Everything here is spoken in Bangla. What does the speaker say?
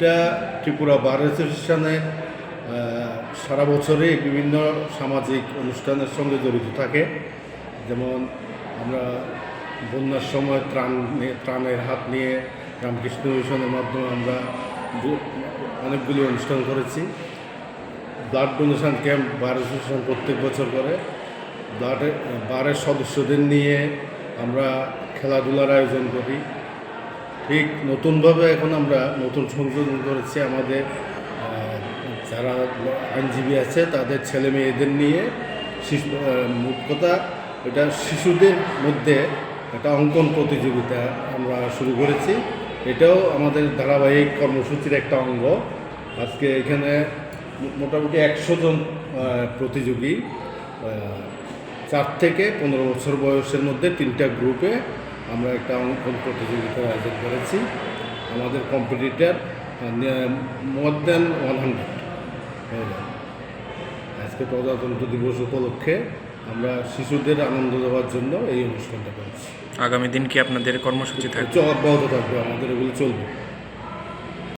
এটা ত্রিপুরা বার অ্যাসোসিয়েশনে সারা বছরই বিভিন্ন সামাজিক অনুষ্ঠানের সঙ্গে জড়িত থাকে। যেমন আমরা বন্যার সময় ত্রাণের হাত নিয়ে রামকৃষ্ণ মিশনের মাধ্যমে আমরা অনেকগুলি অনুষ্ঠান করেছি। Blood donation camp bar association প্রত্যেক বছর করে। বারের সদস্যদের নিয়ে আমরা খেলাধুলার আয়োজন করি। ঠিক নতুনভাবে এখন আমরা নতুন সংযোজন করেছি, আমাদের যারা আইনজীবী আছে তাদের ছেলে মেয়েদের নিয়ে মোট কথা এটা শিশুদের মধ্যে একটা অঙ্কন প্রতিযোগিতা আমরা শুরু করেছি। এটাও আমাদের ধারাবাহিক কর্মসূচির একটা অঙ্গ। আজকে এখানে মোটামুটি 100 জন প্রতিযোগী 4 থেকে 15 বছর বয়সের মধ্যে 3টা গ্রুপে আমরা একটা অঙ্কন প্রতিযোগিতার আয়োজন করেছি। আমাদের কম্পিটিটার মোর দেন 100। আজকে প্রজাতন্ত্র দিবস উপলক্ষে আমরা শিশুদের আনন্দ দেওয়ার জন্য এই অনুষ্ঠানটা করেছি। আগামী দিন কি আপনাদের কর্মসূচি থাকবে? অব্যাহত থাকবে, আমাদের এগুলো চলবে।